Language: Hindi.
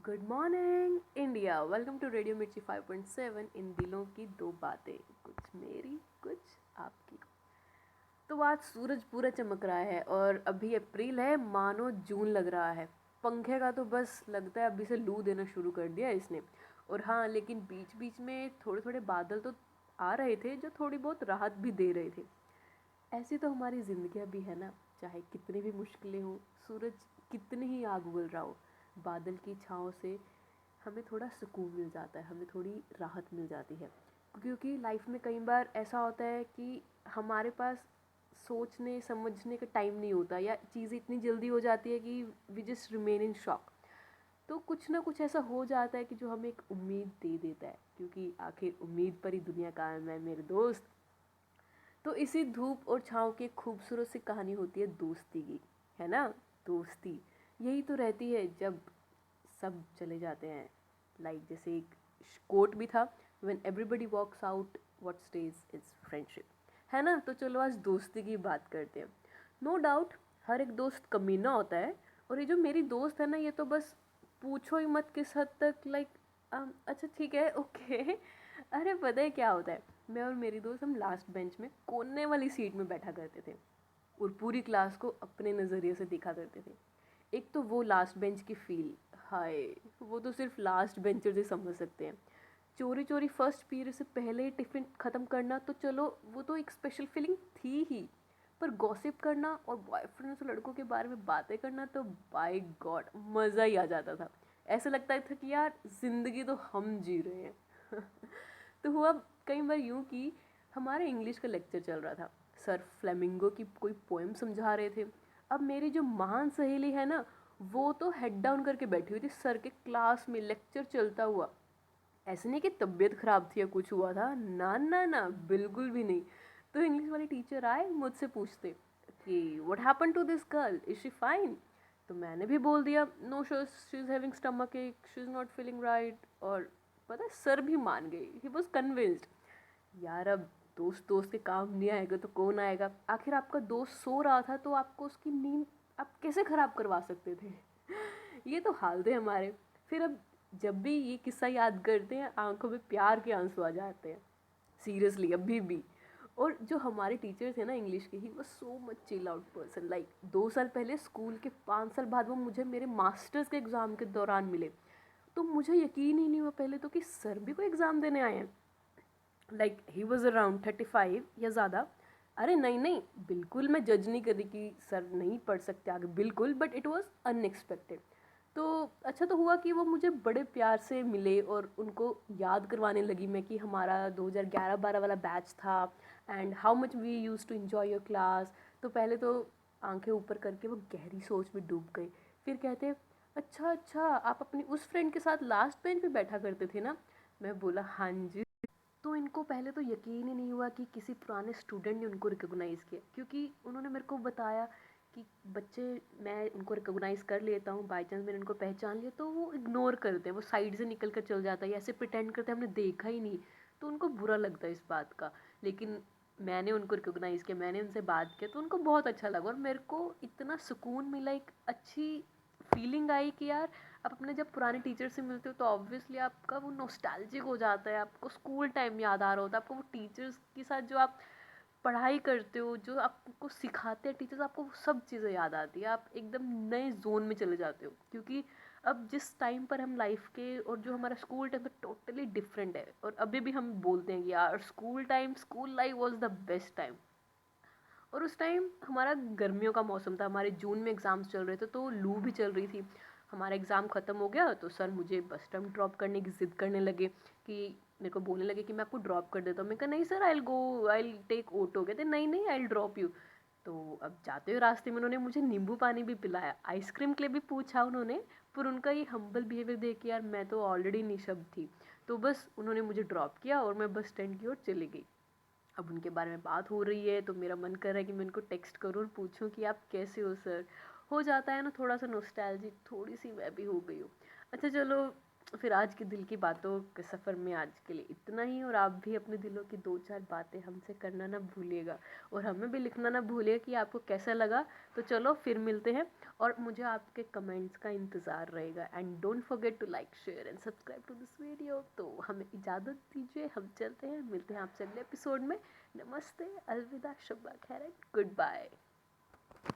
Good morning India. Welcome to radio Mirchi 5.7। इन दिलों की दो बातें, कुछ मेरी कुछ आपकी। तो आज सूरज पूरा चमक रहा है और अभी अप्रैल है, मानो जून लग रहा है। पंखे का तो बस लगता है अभी से लू देना शुरू कर दिया इसने। और हाँ, लेकिन बीच बीच में थोड़े थोड़े बादल तो आ रहे थे जो थोड़ी बहुत राहत भी दे रहे थे। ऐसी तो हमारी ज़िंदगियाँ भी है ना। चाहे कितनी भी मुश्किलें हों, सूरज कितनी ही आग उगल रहा हो, बादल की छाँव से हमें थोड़ा सुकून मिल जाता है, हमें थोड़ी राहत मिल जाती है। क्योंकि लाइफ में कई बार ऐसा होता है कि हमारे पास सोचने समझने का टाइम नहीं होता, या चीज़ें इतनी जल्दी हो जाती है कि we just remain in shock. तो कुछ ना कुछ ऐसा हो जाता है कि जो हमें एक उम्मीद दे देता है, क्योंकि आखिर उम्मीद पर ही दुनिया कायम है मेरे दोस्त। तो इसी धूप और छाँव की एक खूबसूरत सी कहानी होती है दोस्ती की, है ना। दोस्ती यही तो रहती है जब सब चले जाते हैं। जैसे एक कोट भी था, when everybody walks out what stage is friendship, है ना। तो चलो आज दोस्ती की बात करते हैं। नो डाउट हर एक दोस्त कमीना होता है, और ये जो मेरी दोस्त है ना, ये तो बस पूछो ही मत किस हद तक। अच्छा ठीक है, ओके। अरे पता है क्या होता है, मैं और मेरी दोस्त हम लास्ट बेंच में कोने वाली सीट में बैठा करते थे और पूरी क्लास को अपने नज़रिए से देखा करते थे। एक तो वो लास्ट बेंच की फील, हाय, वो तो सिर्फ लास्ट बेंचर से समझ सकते हैं। चोरी चोरी फर्स्ट पीरियड से पहले ही टिफ़िन ख़त्म करना तो चलो, वो तो एक स्पेशल फीलिंग थी ही। पर गॉसिप करना और बॉयफ्रेंड्स और लड़कों के बारे में बातें करना तो बाय गॉड मज़ा ही आ जाता था। ऐसा लगता था कि यार ज़िंदगी तो हम जी रहे हैं। तो हुआ कई बार यूँ कि हमारा इंग्लिश का लेक्चर चल रहा था, सर फ्लेमिंगो की कोई पोएम समझा रहे थे। अब मेरी जो महान सहेली है ना, वो तो हेड डाउन करके बैठी हुई थी सर के क्लास में, लेक्चर चलता हुआ। ऐसे नहीं कि तबीयत ख़राब थी या कुछ हुआ था, ना ना ना, बिल्कुल भी नहीं। तो इंग्लिश वाले टीचर आए, मुझसे पूछते कि what happen to this girl, is she fine. तो मैंने भी बोल दिया, no sir, she is having stomach ache, she is not feeling right. और पता है सर भी मान गए, ही वॉज कन्विंस्ड। यार अब दोस्त दोस्त के काम नहीं आएगा तो कौन आएगा। आखिर आपका दोस्त सो रहा था तो आपको उसकी नींद आप कैसे ख़राब करवा सकते थे। ये तो हाल थे हमारे। फिर अब जब भी ये किस्सा याद करते हैं, आंखों में प्यार के आंसू आ जाते हैं, सीरियसली अभी भी। और जो हमारे टीचर थे ना इंग्लिश के, ही वो so much chill out person. 2 साल पहले स्कूल के, 5 साल बाद वो मुझे मेरे मास्टर्स के एग्ज़ाम के दौरान मिले। तो मुझे यकीन ही नहीं हुआ पहले तो कि सर भी कोई एग्ज़ाम देने आए हैं। ही वॉज अराउंड 35 या ज़्यादा। अरे नहीं नहीं, बिल्कुल मैं जज नहीं कर रही कि सर नहीं पढ़ सकते आगे, बिल्कुल, बट इट वॉज अनएक्सपेक्टेड। तो अच्छा तो हुआ कि वो मुझे बड़े प्यार से मिले और उनको याद करवाने लगी मैं कि हमारा 2011-12 वाला बैच था, and how much we use to enjoy your class. तो पहले तो आंखें ऊपर करके वो गहरी सोच में डूब गई। फिर कहते, अच्छा अच्छा, आप अपनी उस फ्रेंड के साथ लास्ट बेंच पे बैठा करते थे ना। मैं बोला हाँ जी। तो इनको पहले तो यकीन ही नहीं हुआ कि किसी पुराने स्टूडेंट ने उनको रिकॉग्नाइज़ किया, क्योंकि उन्होंने मेरे को बताया कि बच्चे, मैं उनको रिकॉग्नाइज़ कर लेता हूँ, बाई चांस मैंने उनको पहचान लिया तो वो इग्नोर करते हैं, वो साइड से निकल कर चल जाता है, या ऐसे प्रिटेंड करते हैं हमने देखा ही नहीं। तो उनको बुरा लगता है इस बात का। लेकिन मैंने उनको रिकॉग्नाइज़ किया, मैंने उनसे बात किया, तो उनको बहुत अच्छा लगा और मेरे को इतना सुकून मिला, एक अच्छी फीलिंग आई कि यार आप अपने जब पुराने टीचर से मिलते हो तो ऑब्वियसली आपका वो नॉस्टैल्जिक हो जाता है, आपको स्कूल टाइम याद आ रहा होता है, आपको वो टीचर्स के साथ जो आप पढ़ाई करते हो, जो आपको सिखाते हैं टीचर्स, आपको वो सब चीज़ें याद आती है। आप एकदम नए जोन में चले जाते हो, क्योंकि अब जिस टाइम पर हम लाइफ के, और जो हमारा स्कूल टाइम तो टोटली डिफरेंट है। और अभी भी हम बोलते हैं कि यार school time, school life was the best time. और उस टाइम हमारा गर्मियों का मौसम था, हमारे जून में एग्ज़ाम्स चल रहे थे, तो लू भी चल रही थी। हमारा एग्ज़ाम ख़त्म हो गया तो सर मुझे बस स्टॉप ड्रॉप करने की ज़िद करने लगे, कि मेरे को बोलने लगे कि मैं आपको ड्रॉप कर देता हूँ। मैं कहा नहीं sir, I go, I take auto. कहते नहीं नहीं, आई ड्रॉप यू। तो अब जाते हुए रास्ते में उन्होंने मुझे नींबू पानी भी पिलाया, आइसक्रीम के लिए भी पूछा उन्होंने। पर उनका ये हम्बल बिहेवियर देख के यार मैं तो ऑलरेडी निशब्द थी। तो बस उन्होंने मुझे ड्रॉप किया और मैं बस स्टैंड की ओर चली गई। अब उनके बारे में बात हो रही है तो मेरा मन कर रहा है कि मैं उनको टेक्स्ट करूँ और पूछूं कि आप कैसे हो सर। हो जाता है ना थोड़ा सा नॉस्टैल्जिक, थोड़ी सी मैं भी हो गई हूँ। अच्छा चलो, फिर आज की दिल की बातों के सफ़र में आज के लिए इतना ही। और आप भी अपने दिलों की 2-4 बातें हमसे करना ना भूलिएगा, और हमें भी लिखना ना भूलिएगा कि आपको कैसा लगा। तो चलो फिर मिलते हैं, और मुझे आपके कमेंट्स का इंतज़ार रहेगा। And don't forget to like, share and subscribe to this video. तो हमें इजाज़त दीजिए, हम चलते हैं, मिलते हैं आपसे अगले एपिसोड में। नमस्ते, अलविदा, शब्बा खैर, गुड बाय।